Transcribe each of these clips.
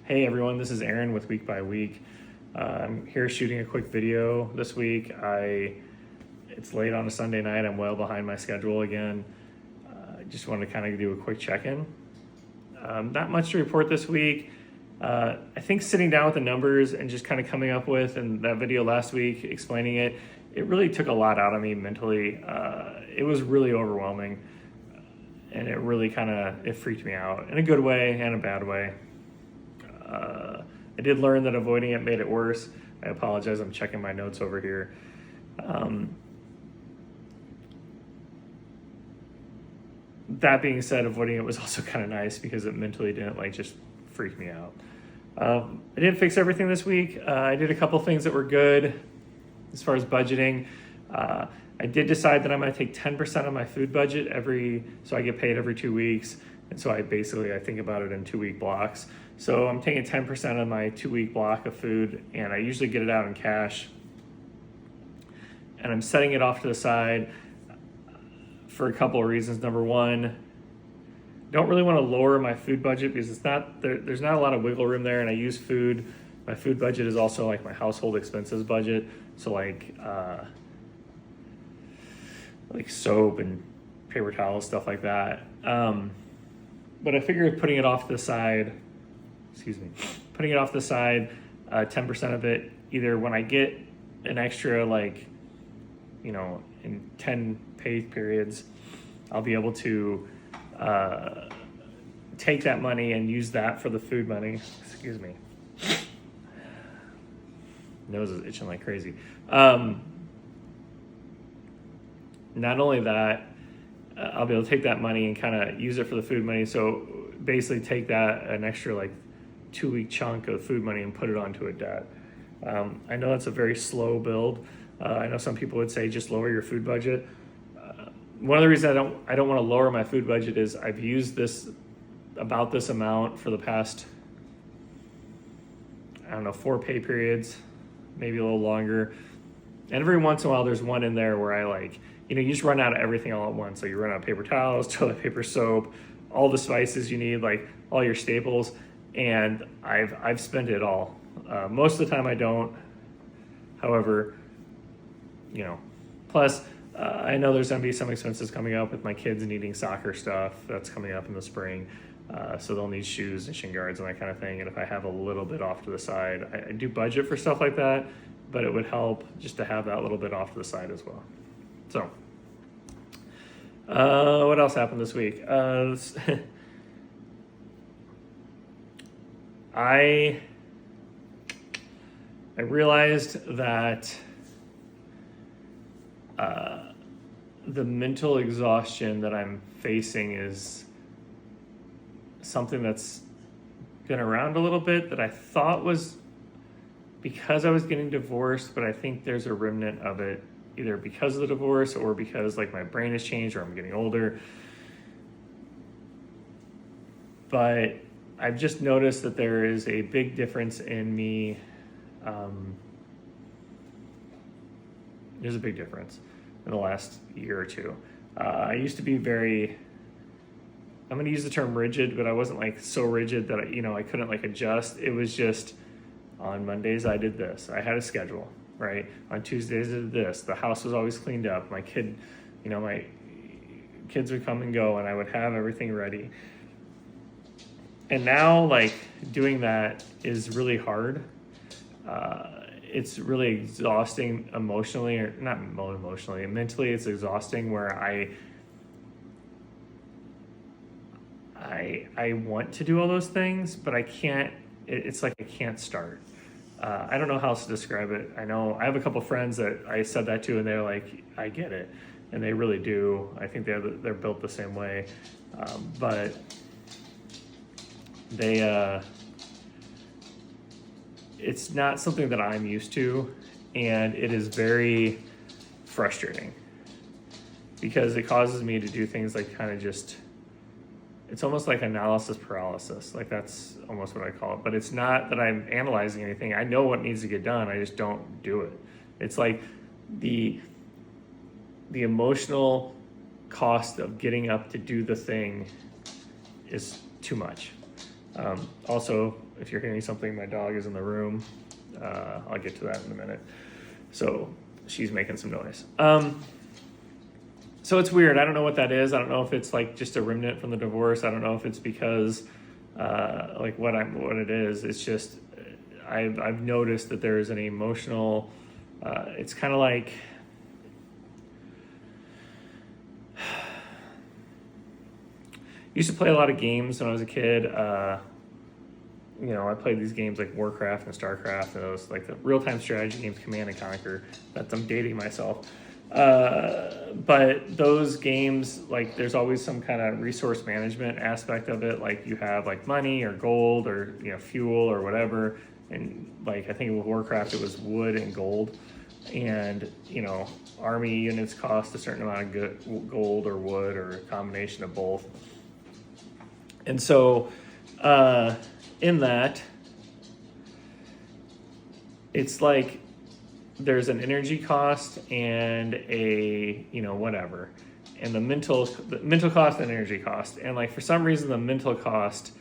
Hey everyone, this is Aaron with Week by Week. I'm here shooting a quick video this week. It's late on a Sunday night. I'm well behind my schedule again. I just wanted to kind of do a quick check-in. Not much to report this week. I think sitting down with the numbers and just kind of coming up with, and that video last week explaining it, it really took a lot out of me mentally. It was really overwhelming, and it really it freaked me out in a good way and a bad way. I did learn that avoiding it made it worse. I apologize, I'm checking my notes over here. That being said, avoiding it was also kind of nice because it mentally didn't just freak me out. I didn't fix everything this week. I did a couple things that were good as far as budgeting. I did decide that I'm going to take 10% of my food budget so I get paid every 2 weeks. And so I think about it in 2-week blocks. So I'm taking 10% of my 2-week block of food, and I usually get it out in cash. And I'm setting it off to the side for a couple of reasons. Number one, don't really want to lower my food budget because there's not a lot of wiggle room there, and I use food. My food budget is also like my household expenses budget. So like soap and paper towels, stuff like that. But I figured putting it off to the side, 10% of it, either when I get an extra in 10 pay periods, I'll be able to take that money and use that for the food money. Excuse me. Nose is itching like crazy. Not only that, I'll be able to take that money and kind of use it for the food money. So basically take an extra 2-week chunk of food money and put it onto a debt. I know that's a very slow build. I know some people would say just lower your food budget. One of the reasons I don't want to lower my food budget is I've used about this amount for the past, 4 pay periods, maybe a little longer. And every once in a while there's one in there where you just run out of everything all at once. So you run out of paper towels, toilet paper, soap, all the spices you need, all your staples, and I've spent it all. Most of the time I don't. However, plus I know there's gonna be some expenses coming up with my kids needing soccer stuff. That's coming up in the spring. So they'll need shoes and shin guards and that kind of thing. And if I have a little bit off to the side, I do budget for stuff like that, but it would help just to have that little bit off to the side as well. So, what else happened this week? I realized that the mental exhaustion that I'm facing is something that's been around a little bit that I thought was because I was getting divorced, but I think there's a remnant of it either because of the divorce or because my brain has changed or I'm getting older. But I've just noticed that there is a big difference in me. There's a big difference in the last year or two. I used to be I'm going to use the term rigid, but I wasn't so rigid that I couldn't adjust. It was just on Mondays I did this. I had a schedule, right? On Tuesdays I did this. The house was always cleaned up. My kids would come and go, and I would have everything ready. And now doing that is really hard. It's really exhausting emotionally, or not emotionally, mentally it's exhausting where I want to do all those things, but I can't. It's I can't start. I don't know how else to describe it. I know I have a couple friends that I said that to, and they're like, I get it. And they really do. I think they're built the same way. But it's not something that I'm used to, and it is very frustrating because it causes me to do things it's almost like analysis paralysis. That's almost what I call it. But it's not that I'm analyzing anything. I know what needs to get done. I just don't do it. It's the emotional cost of getting up to do the thing is too much. Also, if you're hearing something, my dog is in the room. I'll get to that in a minute. So she's making some noise. So it's weird. I don't know what that is. I don't know if it's like just a remnant from the divorce. I don't know if it's because like what it is. It's just I've noticed that there is an emotional. It's kind of like. Used to play a lot of games when I was a kid. You know, I played these games like Warcraft and Starcraft and those like the real-time strategy games, Command and Conquer. I'm dating myself. But those games, like there's always some kind of resource management aspect of it. Like you have like money or gold or, you know, fuel or whatever. And like, I think with Warcraft, it was wood and gold. And, you know, army units cost a certain amount of gold or wood or a combination of both. And so, in that, it's like there's an energy cost and a, you know, whatever, and the mental cost and energy cost. And like, for some reason, the mental cost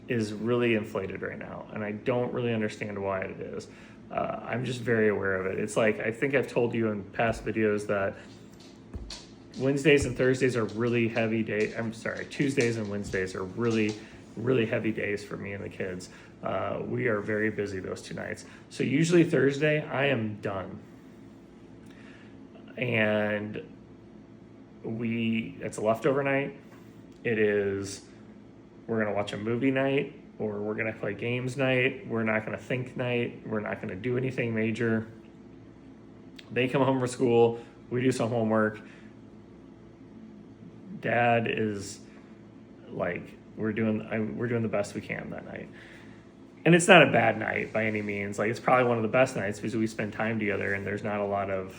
is really inflated right now. And I don't really understand why it is. I'm just very aware of it. It's like, I think I've told you in past videos that Wednesdays and Thursdays are really heavy days. Tuesdays and Wednesdays are really, really heavy days for me and the kids. We are very busy those 2 nights. So usually Thursday, I am done. And it's a leftover night. We're going to watch a movie night, or we're going to play games night. We're not going to think night. We're not going to do anything major. They come home from school. We do some homework. Dad is like, we're doing the best we can that night. And it's not a bad night by any means. Like, it's probably one of the best nights because we spend time together and there's not a lot of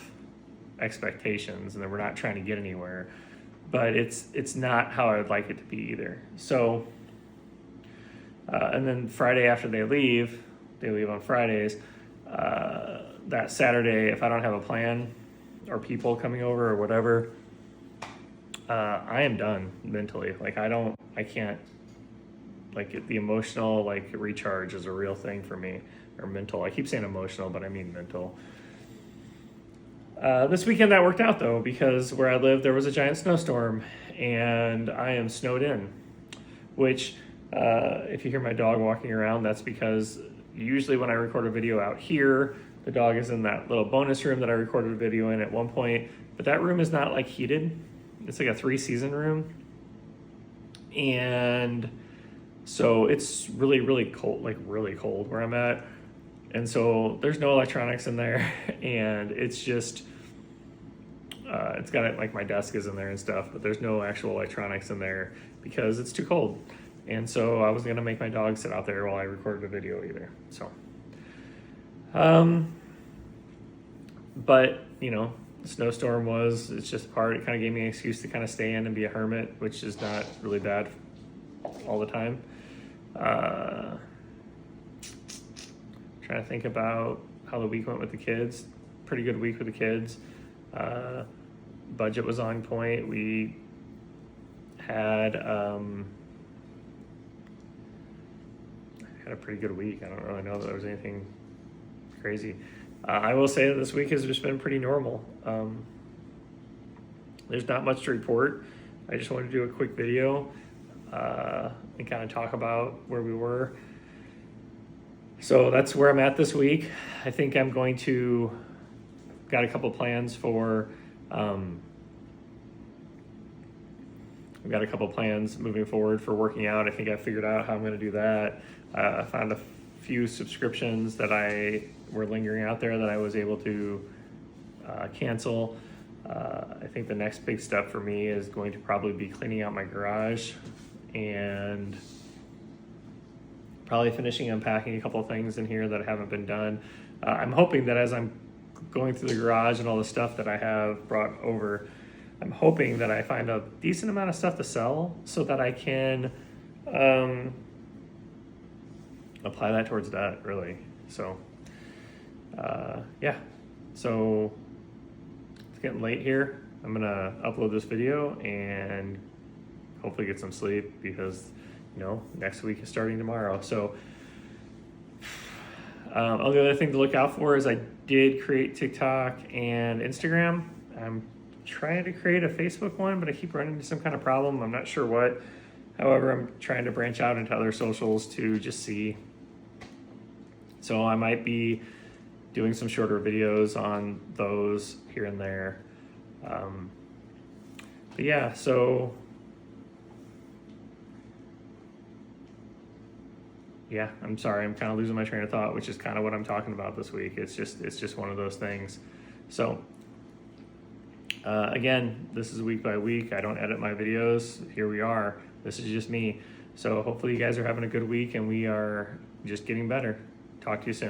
expectations and then we're not trying to get anywhere. But it's not how I would like it to be either. So, and then Friday after they leave on Fridays, that Saturday, if I don't have a plan or people coming over or whatever, I am done mentally. Like I can't, like the emotional, like recharge is a real thing for me, or mental. I keep saying emotional, but I mean mental. This weekend that worked out though, because where I live, there was a giant snowstorm and I am snowed in, which, if you hear my dog walking around, that's because usually when I record a video out here, the dog is in that little bonus room that I recorded a video in at one point, but that room is not like heated. It's like a 3-season room. And so it's really, really cold, like really cold where I'm at. And so there's no electronics in there. And it's just, it's got it, like my desk is in there and stuff, but there's no actual electronics in there because it's too cold. And so I was going to make my dog sit out there while I recorded a video either. So, but you know, the snowstorm it's just part. It kind of gave me an excuse to kind of stay in and be a hermit, which is not really bad all the time. Trying to think about how the week went with the kids. Pretty good week with the kids. Budget was on point. We had a pretty good week. I don't really know that there was anything crazy. I will say that this week has just been pretty normal. There's not much to report. I just wanted to do a quick video and kind of talk about where we were. So that's where I'm at this week. I think I'm going to, got a couple plans for, I've got a couple plans moving forward for working out. I think I figured out how I'm going to do that. I found a few subscriptions that were lingering out there that I was able to cancel. I think the next big step for me is going to probably be cleaning out my garage and probably finishing unpacking a couple of things in here that haven't been done. I'm hoping that as I'm going through the garage and all the stuff that I have brought over, I'm hoping that I find a decent amount of stuff to sell so that I can apply that towards that, really. So, yeah. So it's getting late here. I'm gonna upload this video and hopefully get some sleep because next week is starting tomorrow. So the other thing to look out for is I did create TikTok and Instagram. I'm trying to create a Facebook one, but I keep running into some kind of problem. I'm not sure what. However, I'm trying to branch out into other socials to just see. So I might be doing some shorter videos on those here and there. But yeah, so yeah, I'm sorry, I'm kind of losing my train of thought, which is kind of what I'm talking about this week. It's just one of those things. So again, this is week by week. I don't edit my videos. Here we are. This is just me. So hopefully you guys are having a good week and we are just getting better. Talk to you soon.